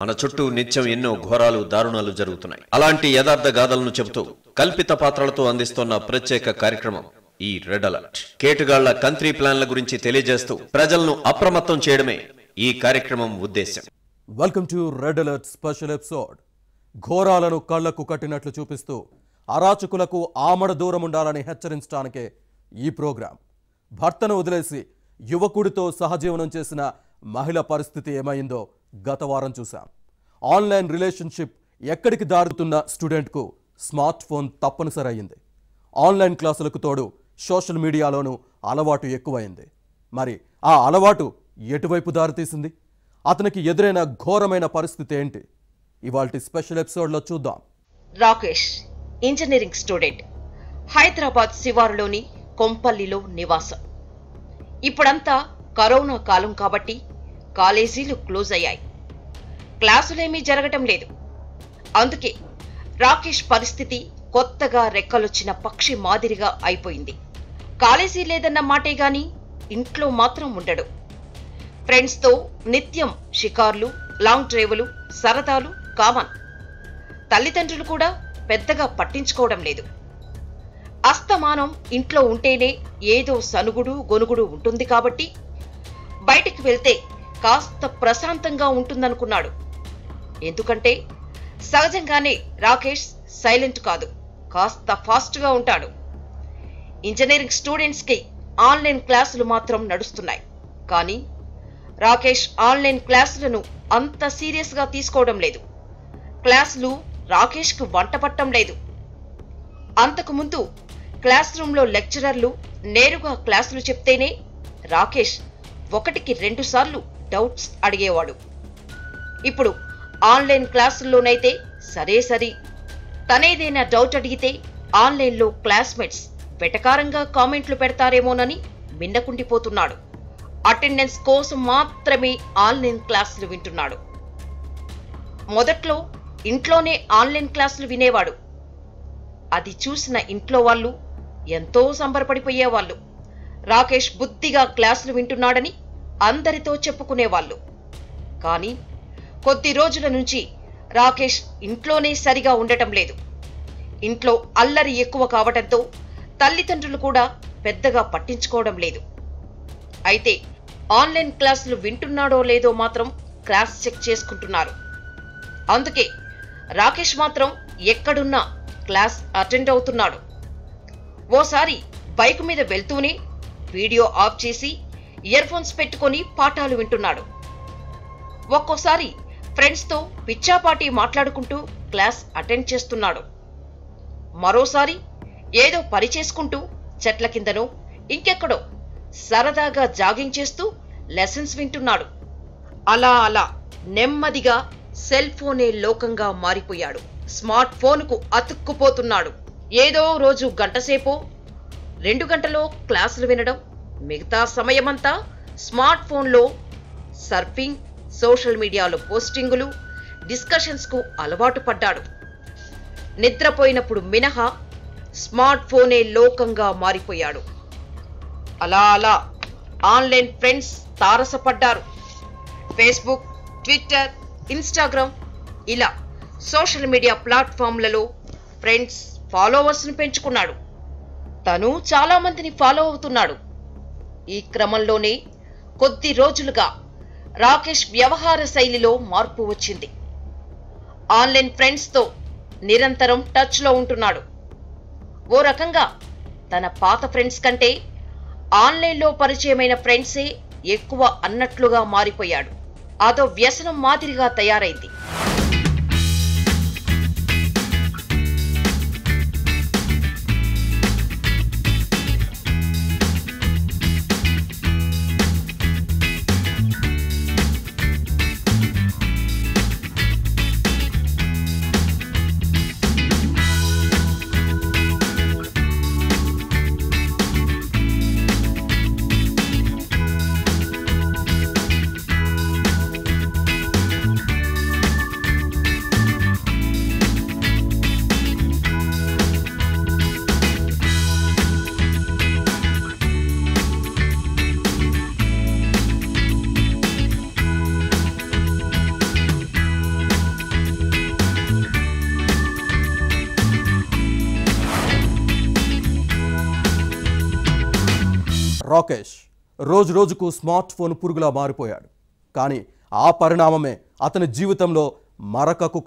మన చుట్టూ నిత్యం ఎన్నో ఘోరాలు దారుణాలు జరుగుతున్నాయి. అలాంటి యథార్థ గాథలను చెబుతూ కల్పిత పాత్రలతో అందిస్తున్న ప్రత్యేక కార్యక్రమం ఈ రెడ్ అలర్ట్. కేటుగాళ్ల కంట్రీ ప్లాన్ల గురించి తెలియజేస్తూ ప్రజలను అప్రమత్తం చేయడమే ఈ కార్యక్రమం ఉద్దేశం. Welcome to red alert special episode. ఘోరాలను కళ్లకు కట్టినట్లు చూపిస్తూ అరాచకులకు ఆమడ దూరం ఉండాలని హెచ్చరించడానికే ఈ ప్రోగ్రాం. భర్తను వదిలేసి యువకుడితో సహజీవనం చేసిన మహిళ పరిస్థితి ఏమైందో గత వారం చూశాం. ఆన్లైన్ రిలేషన్షిప్ ఎక్కడికి దారుతున్న స్టూడెంట్కు స్మార్ట్ ఫోన్ తప్పనిసరి అయింది. ఆన్లైన్ క్లాసులకు తోడు సోషల్ మీడియాలోనూ అలవాటు ఎక్కువైంది. మరి ఆ అలవాటు ఎటువైపు దారితీసింది? అతనికి ఎదురైన ఘోరమైన పరిస్థితి ఏంటి? ఇవాల్టి స్పెషల్ ఎపిసోడ్లో చూద్దాం. రాకేష్ ఇంజనీరింగ్ స్టూడెంట్, హైదరాబాద్ శివారులోని కొంపల్లిలో నివాసం. ఇప్పుడంతా కరోనా కాలం కాబట్టి కాలేజీలు క్లోజ్ అయ్యాయి, క్లాసులేమీ జరగటం లేదు. అందుకే రాకేష్ పరిస్థితి కొత్తగా రెక్కలొచ్చిన పక్షి మాదిరిగా అయిపోయింది. కాలేజీ లేదన్న మాటే గాని ఇంట్లో మాత్రం ఉండడు. ఫ్రెండ్స్తో నిత్యం షికార్లు, లాంగ్ డ్రైవ్లు, సరదాలు కామన్. తల్లిదండ్రులు కూడా పెద్దగా పట్టించుకోవడం లేదు. అస్తమానం ఇంట్లో ఉంటేనే ఏదో సనుగుడు గొనుగుడు ఉంటుంది కాబట్టి బయటికి వెళ్తే కాస్త ప్రశాంతంగా ఉంటుందనుకున్నాడు. ఎందుకంటే సహజంగానే రాకేష్ సైలెంట్ కాదు, కాస్త ఫాస్ట్గా ఉంటాడు. ఇంజనీరింగ్ స్టూడెంట్స్కి ఆన్లైన్ క్లాసులు మాత్రం నడుస్తున్నాయి. కానీ రాకేష్ ఆన్లైన్ క్లాసులను అంత సీరియస్గా తీసుకోవడం లేదు. క్లాసులు రాకేష్కు వంట పట్టం లేదు. అంతకుముందు క్లాస్ రూమ్లో లెక్చరర్లు నేరుగా క్లాసులు చెప్తేనే రాకేష్ 1-2 సార్లు డౌట్స్ అడిగేవాడు. ఇప్పుడు ఆన్లైన్ క్లాసుల్లోనైతే సరే తనేదైనా డౌట్ అడిగితే ఆన్లైన్లో క్లాస్మేట్స్ వెటకారంగా కామెంట్లు పెడతారేమోనని మిన్నకుండిపోతున్నాడు. అటెండెన్స్ కోసం మాత్రమే ఆన్లైన్ క్లాసులు వింటున్నాడు. మొదట్లో ఇంట్లోనే ఆన్లైన్ క్లాసులు వినేవాడు. అది చూసిన ఇంట్లో వాళ్ళు ఎంతో సంబరపడిపోయేవాళ్ళు. రాకేష్ బుద్ధిగా క్లాసులు వింటున్నాడని అందరితో చెప్పుకునేవాళ్ళు. కానీ కొద్ది రోజుల నుంచి రాకేష్ ఇంట్లోనే సరిగా ఉండటం లేదు. ఇంట్లో అల్లరి ఎక్కువ కావటంతో తల్లిదండ్రులు కూడా పెద్దగా పట్టించుకోవడం లేదు. అయితే ఆన్లైన్ క్లాసులు వింటున్నాడో లేదో మాత్రం క్లాస్ చెక్ చేసుకుంటున్నారు. అందుకే రాకేష్ మాత్రం ఎక్కడున్నా క్లాస్ అటెండ్ అవుతున్నాడు. ఓసారి బైక్ మీద వెళ్తూనే వీడియో ఆఫ్ చేసి ఇయర్ ఫోన్స్ పెట్టుకొని పాఠాలు వింటున్నాడు. ఒక్కోసారి ఫ్రెండ్స్తో పిచ్చాపాటి మాట్లాడుకుంటూ క్లాస్ అటెండ్ చేస్తున్నాడు. మరోసారి ఏదో పని చేసుకుంటూ చెట్ల కిందనో ఇంకెక్కడో సరదాగా జాగింగ్ చేస్తూ లెసన్స్ వింటున్నాడు. అలా నెమ్మదిగా సెల్ ఫోనే లోకంగా మారిపోయాడు. స్మార్ట్ ఫోన్కు అతుక్కుపోతున్నాడు. ఏదో రోజు గంటసేపో 2 గంటలో క్లాసులు వినడం, మిగతా సమయమంతా స్మార్ట్ ఫోన్లో సర్ఫింగ్, సోషల్ మీడియాలో పోస్టింగులు, డిస్కషన్స్కు అలవాటు పడ్డాడు. నిద్రపోయినప్పుడు మినహా స్మార్ట్ ఫోనే లోకంగా మారిపోయాడు. అలా ఆన్లైన్ ఫ్రెండ్స్ తారసపడ్డారు. ఫేస్బుక్, ట్విట్టర్, ఇన్స్టాగ్రామ్ ఇలా సోషల్ మీడియా ప్లాట్ఫామ్లలో ఫ్రెండ్స్ ఫాలోవర్స్ను పెంచుకున్నాడు. తను చాలా మందిని ఫాలో అవుతున్నాడు. ఈ క్రమంలోనే కొద్ది రోజులుగా రాకేష్ వ్యవహార శైలిలో మార్పు వచ్చింది. ఆన్లైన్ ఫ్రెండ్స్తో నిరంతరం టచ్లో ఉంటున్నాడు. ఓ రకంగా తన పాత ఫ్రెండ్స్ కంటే ఆన్లైన్లో పరిచయమైన ఫ్రెండ్సే ఎక్కువ అన్నట్లుగా మారిపోయాడు. అదో వ్యసనం మాదిరిగా తయారైంది. రాకేష్ రోజు రోజుకు స్మార్ట్ ఫోన్ పురుగులా మారిపోయాడు. కానీ ఆ పరిణామమే అతని జీవితంలో మరకకు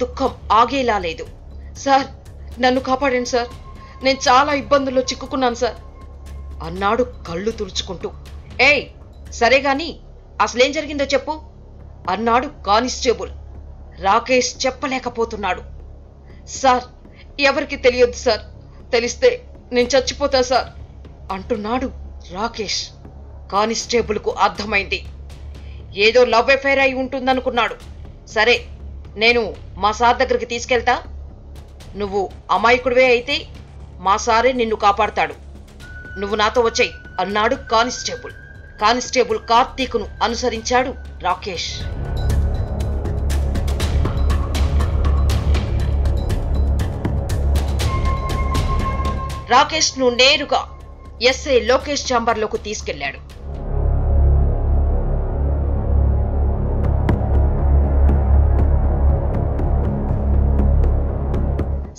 దుఃఖం ఆగేలా లేదు. సార్, నన్ను కాపాడండి సార్, నేను చాలా ఇబ్బందుల్లో చిక్కుకున్నాను సార్ అన్నాడు కళ్ళు తుడుచుకుంటూ. ఏయ్, సరే గాని అసలేం జరిగిందో చెప్పు అన్నాడు కానిస్టేబుల్. రాకేష్ చెప్పలేకపోతున్నాడు. సార్, ఎవరికి తెలియదు సార్, తెలిస్తే నేను చచ్చిపోతా సార్ అంటున్నాడు రాకేష్. కానిస్టేబుల్కు అర్థమైంది. ఏదో లవ్ అఫైర్ అయి ఉంటుందనుకున్నాడు. సరే, నేను మా సార్ దగ్గరికి తీసుకెళ్తా, నువ్వు అమాయకుడివే అయితే మా సారే నిన్ను కాపాడతాడు, నువ్వు నాతో వచ్చేయ్ అన్నాడు కానిస్టేబుల్. కానిస్టేబుల్ కార్తీక్ను అనుసరించాడు రాకేష్. రాకేష్ ను నేరుగా ఎస్ఐ లోకేష్ ఛాంబర్లోకి తీసుకెళ్లాడు.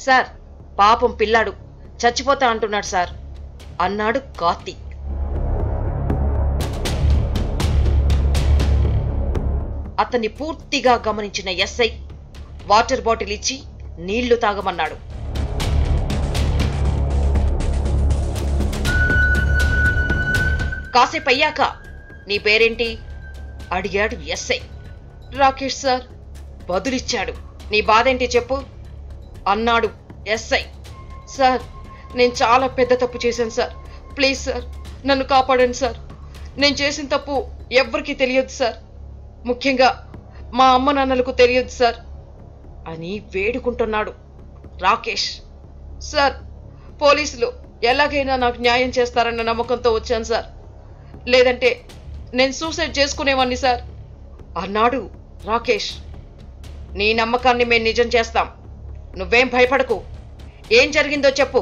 సార్, పాపం పిల్లాడు చచ్చిపోతా అంటున్నాడు సార్ అన్నాడు కార్తీక్. అతన్ని పూర్తిగా గమనించిన ఎస్ఐ వాటర్ బాటిల్ ఇచ్చి నీళ్లు తాగమన్నాడు. కాసేపు అయ్యాక నీ పేరేంటి అడిగాడు ఎస్ఐ. రాకేష్ సార్ బదులిచ్చాడు. నీ బాధేంటి చెప్పు అన్నాడు ఎస్ఐ. సార్, నేను చాలా పెద్ద తప్పు చేశాను సార్, ప్లీజ్ సార్ నన్ను కాపాడండి సార్, నేను చేసిన తప్పు ఎవ్వరికీ తెలియదు సార్, ముఖ్యంగా మా అమ్మ నాన్నలకు తెలియదు సార్ అని వేడుకుంటున్నాడు రాకేష్. సార్, పోలీసులు ఎలాగైనా నాకు న్యాయం చేస్తారన్న నమ్మకంతో వచ్చాను సార్, లేదంటే నేను సూసైడ్ చేసుకునేవాణ్ణి సార్ అన్నాడు రాకేష్. నీ నమ్మకాన్ని మేము నిజం చేస్తాం, నువ్వేం భయపడకు, ఏం జరిగిందో చెప్పు,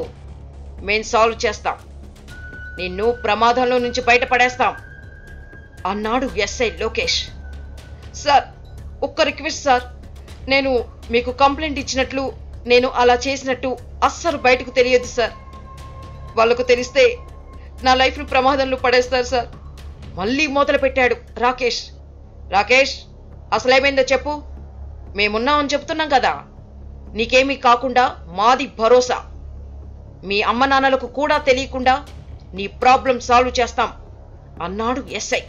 మేం సాల్వ్ చేస్తాం, నిన్ను ప్రమాదంలో నుంచి బయటపడేస్తాం అన్నాడు ఎస్ఐ లోకేష్. సార్, ఒక్క రిక్వెస్ట్ సార్, నేను మీకు కంప్లైంట్ ఇచ్చినట్లు, నేను అలా చేసినట్టు అస్సలు బయటకు తెలియదు సార్, వాళ్ళకు తెలిస్తే నా లైఫ్ను ప్రమాదంలో పడేస్తారు సార్ మళ్ళీ మొదలు పెట్టాడు రాకేష్. రాకేష్, అసలేమైందో చెప్పు, మేమున్నామని చెప్తున్నాం కదా, నీకేమీ కాకుండా మాది భరోసా, మీ అమ్మ నాన్నలకు కూడా తెలియకుండా నీ ప్రాబ్లం సాల్వ్ చేస్తాం అన్నాడు ఎస్ఐ.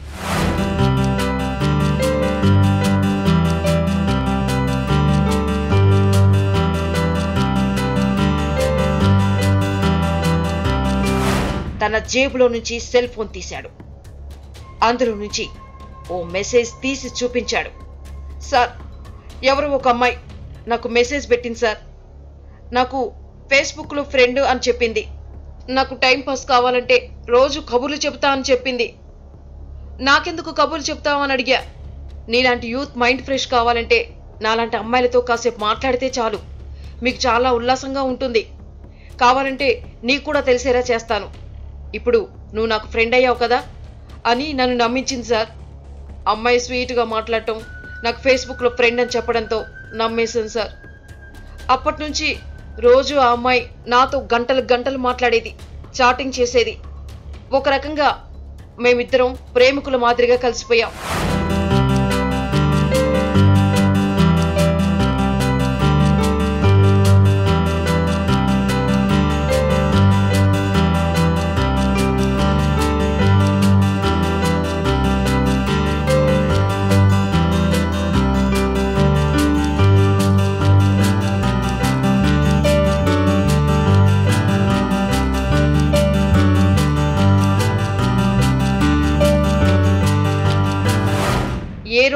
తన జేబులో నుంచి సెల్ ఫోన్ తీశాడు. అందులో నుంచి ఓ మెసేజ్ తీసి చూపించాడు. సార్, ఎవరో ఒక అమ్మాయి నాకు మెసేజ్ పెట్టింది సార్, నాకు ఫేస్బుక్లో ఫ్రెండ్ అని చెప్పింది, నాకు టైం పాస్ కావాలంటే రోజు కబుర్లు చెబుతా అని చెప్పింది. నాకెందుకు కబుర్లు చెప్తావని అడిగా. నీలాంటి యూత్ మైండ్ ఫ్రెష్ కావాలంటే నాలాంటి అమ్మాయిలతో కాసేపు మాట్లాడితే చాలు, మీకు చాలా ఉల్లాసంగా ఉంటుంది, కావాలంటే నీకు కూడా తెలిసేలా చేస్తాను, ఇప్పుడు నువ్వు నాకు ఫ్రెండ్ అయ్యావు కదా అని నన్ను నమ్మించింది సార్. అమ్మాయి స్వీట్గా మాట్లాడటం, నాకు ఫేస్బుక్లో ఫ్రెండ్ అని చెప్పడంతో నమ్మేశాను సార్. అప్పటి నుంచి రోజు ఆ అమ్మాయి నాతో గంటలు గంటలు మాట్లాడేది, చాటింగ్ చేసేది. ఒక రకంగా మేమిద్దరం ప్రేమికుల మాదిరిగా కలిసిపోయాం.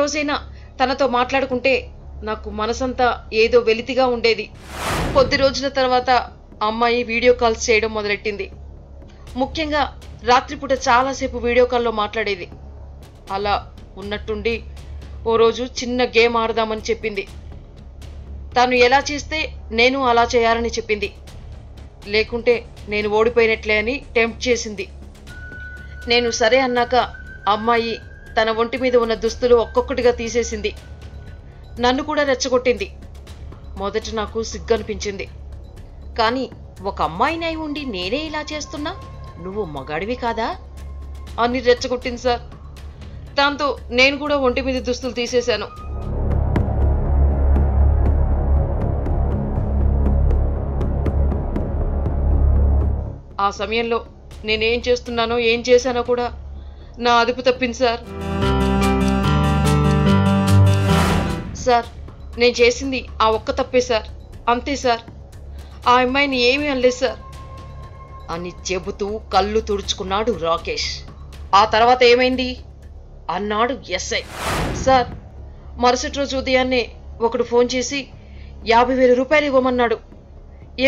రోజైనా తనతో మాట్లాడుకుంటే నాకు మనసంతా ఏదో వెలితిగా ఉండేది. కొద్ది రోజుల తర్వాత అమ్మాయి వీడియో కాల్స్ చేయడం మొదలెట్టింది. ముఖ్యంగా రాత్రిపూట చాలాసేపు వీడియో కాల్లో మాట్లాడేది. అలా ఉన్నట్టుండి ఓ రోజు చిన్న గేమ్ ఆడదామని చెప్పింది. తాను ఎలా చేస్తే నేను అలా చేయాలని చెప్పింది. లేకుంటే నేను ఓడిపోయినట్లే అని టెంప్ట్ చేసింది. నేను సరే అన్నాక అమ్మాయి తన ఒంటి మీద ఉన్న దుస్తులు ఒక్కొక్కటిగా తీసేసింది. నన్ను కూడా రెచ్చగొట్టింది. మొదట నాకు సిగ్గనిపించింది. కానీ ఒక అమ్మాయిని అయి ఉండి నేనే ఇలా చేస్తున్నా, నువ్వు మగాడివి కాదా అని రెచ్చగొట్టింది సార్. దాంతో నేను కూడా ఒంటి మీద దుస్తులు తీసేశాను. ఆ సమయంలో నేనేం చేస్తున్నానో ఏం చేశానో కూడా నా అదుపు తప్పింది సార్. సార్, నేను చేసింది ఆ ఒక్క తప్పే సార్, అంతే సార్. ఆ అమ్మాయిని ఏమీ అనలేదు సార్ అని చెబుతూ కళ్ళు తుడుచుకున్నాడు రాకేష్. ఆ తర్వాత ఏమైంది అన్నాడు ఎస్ఐ. సార్, మరుసటి రోజు ఉదయాన్నే ఒకడు ఫోన్ చేసి 50,000 రూపాయలు ఇవ్వమన్నాడు.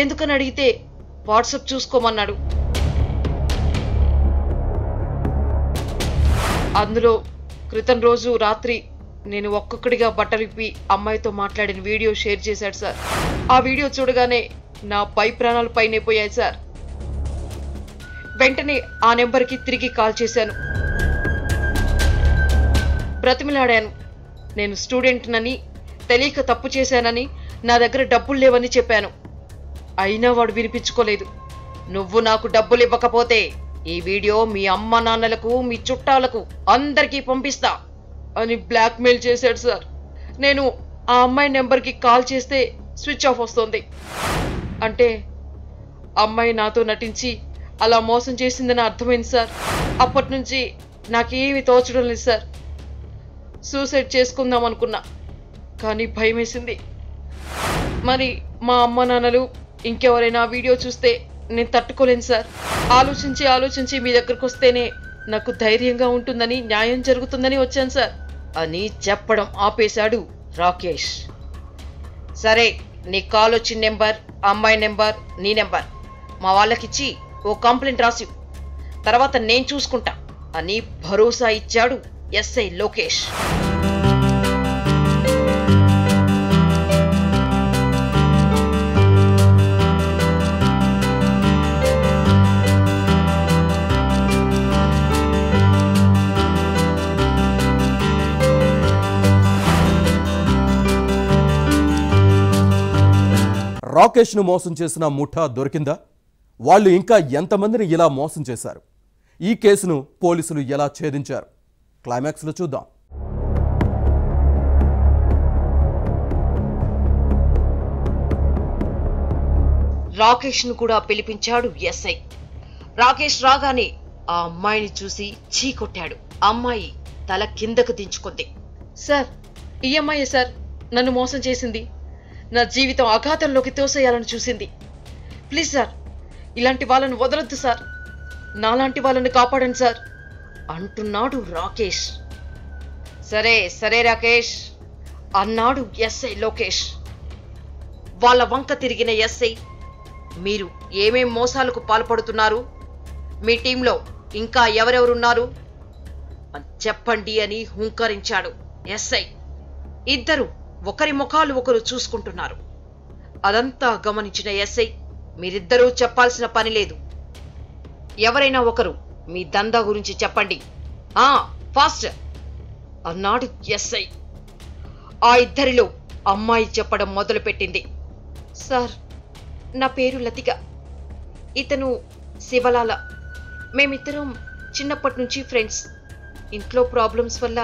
ఎందుకని అడిగితే వాట్సాప్ చూసుకోమన్నాడు. అందులో క్రితం రోజు రాత్రి నేను ఒక్కొక్కడిగా బట్టలిప్పి అమ్మాయితో మాట్లాడిన వీడియో షేర్ చేశాడు సార్. ఆ వీడియో చూడగానే నా పై ప్రాణాలు పైనే పోయాయి సార్. వెంటనే ఆ నెంబర్కి తిరిగి కాల్ చేశాను. బ్రతిమిలాడాను. నేను స్టూడెంట్నని, తెలియక తప్పు చేశానని, నా దగ్గర డబ్బులు లేవని చెప్పాను. అయినా వాడు వినిపించుకోలేదు. నువ్వు నాకు డబ్బులు ఇవ్వకపోతే ఈ వీడియో మీ అమ్మ నాన్నలకు, మీ చుట్టాలకు అందరికీ పంపిస్తా అని బ్లాక్మెయిల్ చేశాడు సార్. నేను ఆ అమ్మాయి నెంబర్కి కాల్ చేస్తే స్విచ్ ఆఫ్ వస్తుంది. అంటే అమ్మాయి నాతో నటించి అలా మోసం చేసిందని అర్థమైంది సార్. అప్పటి నుంచి నాకేమీ తోచడం లేదు సార్. సూసైడ్ చేసుకుందాం అనుకున్నా, కానీ భయం వేసింది. మరి మా అమ్మ నాన్నలు ఇంకెవరైనా వీడియో చూస్తే నేను తట్టుకోలేను సార్. ఆలోచించి మీ దగ్గరకు వస్తేనే నాకు ధైర్యంగా ఉంటుందని, న్యాయం జరుగుతుందని వచ్చాను సార్ అని చెప్పడం ఆపేశాడు రాకేష్. సరే, నీ కాల్ వచ్చిన నెంబర్, అమ్మాయి నెంబర్, నీ నెంబర్ మా వాళ్ళకిచ్చి ఓ కంప్లైంట్ రాసి తర్వాత నేను చూసుకుంటా అని భరోసా ఇచ్చాడు ఎస్ఐ లోకేష్. రాకేష్ను మోసం చేసిన ముఠా దొరికిందా? వాళ్ళు ఇంకా ఎంతమందిని ఇలా మోసం చేశారు? ఈ కేసును పోలీసులు ఎలా ఛేదించారు? క్లైమాక్స్లో చూద్దాం. రాకేష్ను కూడా పిలిపించాడు ఎస్ఐ. రాకేష్ రాగానే ఆ అమ్మాయిని చూసి చీ కొట్టాడు. అమ్మాయి తల కిందకు దించుకుంది. సార్, ఈ అమ్మాయే సార్ నన్ను మోసం చేసింది. నా జీవితం అఘాతంలోకి తోసేయాలని చూసింది. ప్లీజ్ సార్, ఇలాంటి వాళ్ళను వదలొద్దు సార్, నాలాంటి వాళ్ళని కాపాడండి సార్ అంటున్నాడు రాకేష్. సరే రాకేష్ అన్నాడు ఎస్ఐ లోకేష్. వాళ్ళ వంక తిరిగిన ఎస్ఐ, మీరు ఏమేం మోసాలకు పాల్పడుతున్నారు, మీ టీంలో ఇంకా ఎవరెవరున్నారు చెప్పండి అని హుంకరించాడు ఎస్ఐ. ఇద్దరు ఒకరి ముఖాలు ఒకరు చూసుకుంటున్నారు. అదంతా గమనించిన ఎస్ఐ, మీరిద్దరూ చెప్పాల్సిన పని లేదు, ఎవరైనా ఒకరు మీ దందా గురించి చెప్పండి, ఫాస్ట్ అన్నాడు ఎస్ఐ. ఆ ఇద్దరిలో అమ్మాయి చెప్పడం మొదలుపెట్టింది. సార్, నా పేరు లతిక, ఇతను శివలాల. మేమిద్దరం చిన్నప్పటి నుంచి ఫ్రెండ్స్. ఇంట్లో ప్రాబ్లమ్స్ వల్ల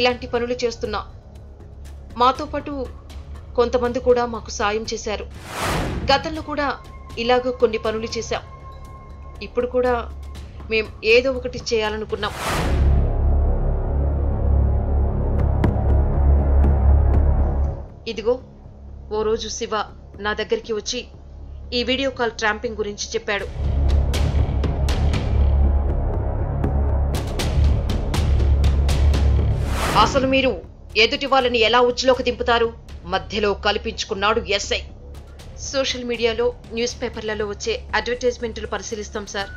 ఇలాంటి పనులు చేస్తున్నా. మాతో పాటు కొంతమంది కూడా మాకు సాయం చేశారు. గతంలో కూడా ఇలాగ కొన్ని పనులు చేశాం. ఇప్పుడు కూడా మేం ఏదో ఒకటి చేయాలనుకున్నాం. ఇదిగో ఓ రోజు శివ నా దగ్గరికి వచ్చి ఈ వీడియో కాల్ ట్రాంపింగ్ గురించి చెప్పాడు. అసలు మీరు ఎదుటి వాళ్ళని ఎలా ఉచ్చులోకి దింపుతారు మధ్యలో కల్పించుకున్నాడు ఎస్ఐ. సోషల్ మీడియాలో, న్యూస్ పేపర్లలో వచ్చే అడ్వర్టైజ్మెంట్లు పరిశీలిస్తాం సార్.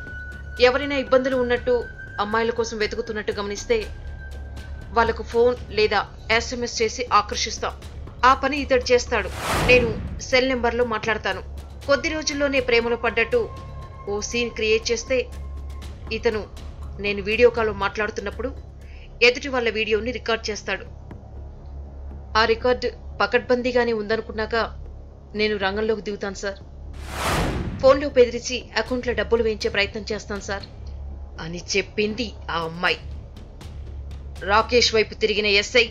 ఎవరైనా ఇబ్బందులు ఉన్నట్టు, అమ్మాయిల కోసం వెతుకుతున్నట్టు గమనిస్తే వాళ్లకు ఫోన్ లేదా SMS చేసి ఆకర్షిస్తాం. ఆ పని ఇతడు చేస్తాడు. నేను సెల్ నెంబర్లో మాట్లాడతాను. కొద్ది రోజుల్లోనే ప్రేమలో పడ్డట్టు ఓ సీన్ క్రియేట్ చేస్తే ఇతను నేను వీడియో కాల్లో మాట్లాడుతున్నప్పుడు ఎదుటి వాళ్ళ వీడియోని రికార్డ్ చేస్తాడు. ఆ రికార్డు పకడ్బందీగానే ఉందనుకున్నాక నేను రంగంలోకి దిగుతాను సార్. ఫోన్లో బెదిరించి అకౌంట్లో డబ్బులు వేయించే ప్రయత్నం చేస్తాను సార్ అని చెప్పింది ఆ అమ్మాయి. రాకేష్ వైపు తిరిగిన ఎస్ఐ,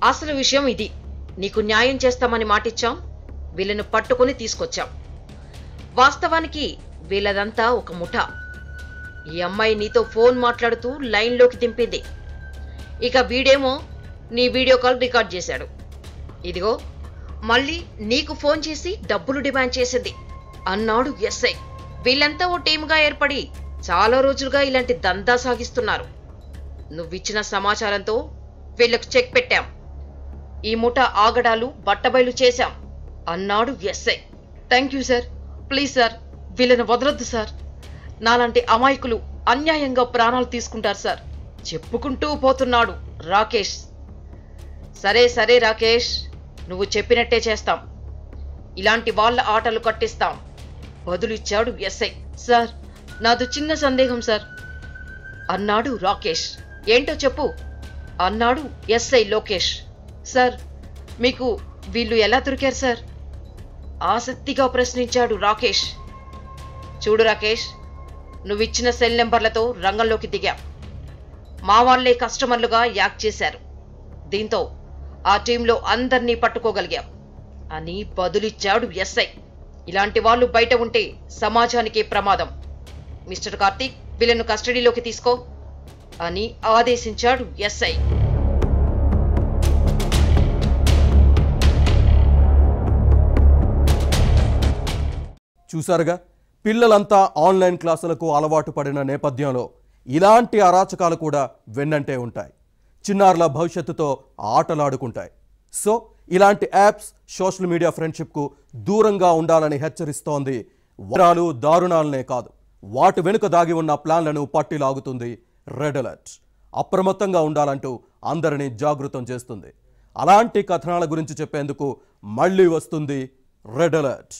అసలు విషయం ఇది. నీకు న్యాయం చేస్తామని మాటిచ్చాం, వీళ్ళను పట్టుకొని తీసుకొచ్చాం. వాస్తవానికి వీళ్ళదంతా ఒక ముఠా. ఈ అమ్మాయి నీతో ఫోన్ మాట్లాడుతూ లైన్లోకి దింపింది. ఇక వీడేమో నీ వీడియో కాల్ రికార్డ్ చేశాడు. ఇదిగో మళ్ళీ నీకు ఫోన్ చేసి డబ్బులు డిమాండ్ చేసింది అన్నాడు ఎస్ఐ. వీళ్ళంతా ఓ టీముగా ఏర్పడి చాలా రోజులుగా ఇలాంటి దందా సాగిస్తున్నారు. నువ్విచ్చిన సమాచారంతో వీళ్లకు చెక్ పెట్టాం. ఈ ముఠా ఆగడాలు బట్టబయలు చేశాం అన్నాడు SI. Thank you sir. Please sir, వీళ్ళని వదలొద్దు సార్. నాలాంటి అమాయకులు అన్యాయంగా ప్రాణాలు తీసుకుంటారు సార్ చెప్పుకుంటూ పోతున్నాడు రాకేష్. సరే సరే రాకేష్, నువ్వు చెప్పినట్టే చేస్తాం. ఇలాంటి వాళ్ళ ఆటలు కట్టిస్తాం బదులిచ్చాడు ఎస్ఐ. సార్, నాది చిన్న సందేహం సార్ అన్నాడు రాకేష్. ఏంటో చెప్పు అన్నాడు ఎస్ఐ లోకేష్. సార్, మీకు వీళ్ళు ఎలా దొరికారు సార్ ఆసక్తిగా ప్రశ్నించాడు రాకేష్. చూడు రాకేష్, నువ్విచ్చిన సెల్ నెంబర్లతో రంగంలోకి దిగాం. మా వాళ్లే కస్టమర్లుగా యాక్ట్ చేశారు. దీంతో ఆ టీంలో అందర్నీ పట్టుకోగలిగాం అని బదులిచ్చాడు ఎస్ఐ. ఇలాంటి వాళ్ళు బయట ఉంటే సమాజానికే ప్రమాదం. మిస్టర్ కార్తీక్, వీళ్ళను కస్టడీలోకి తీసుకో అని ఆదేశించాడు ఎస్ఐ. చూసారుగా, పిల్లలంతా ఆన్లైన్ క్లాసులకు అలవాటు పడిన నేపథ్యంలో ఇలాంటి అరాచకాలు కూడా వెన్నంటే ఉంటాయి. చిన్నారుల భవిష్యత్తుతో ఆటలాడుకుంటాయి. సో ఇలాంటి యాప్స్ సోషల్ మీడియా ఫ్రెండ్షిప్కు దూరంగా ఉండాలని హెచ్చరిస్తోంది. వరాలు దారుణాలనే కాదు, వాటి వెనుక దాగి ఉన్న ప్లాన్లను పట్టిలాగుతుంది రెడ్ అలర్ట్. అప్రమత్తంగా ఉండాలంటూ అందరినీ జాగృతం చేస్తుంది. అలాంటి కథనాల గురించి చెప్పేందుకు మళ్ళీ వస్తుంది రెడ్ అలర్ట్.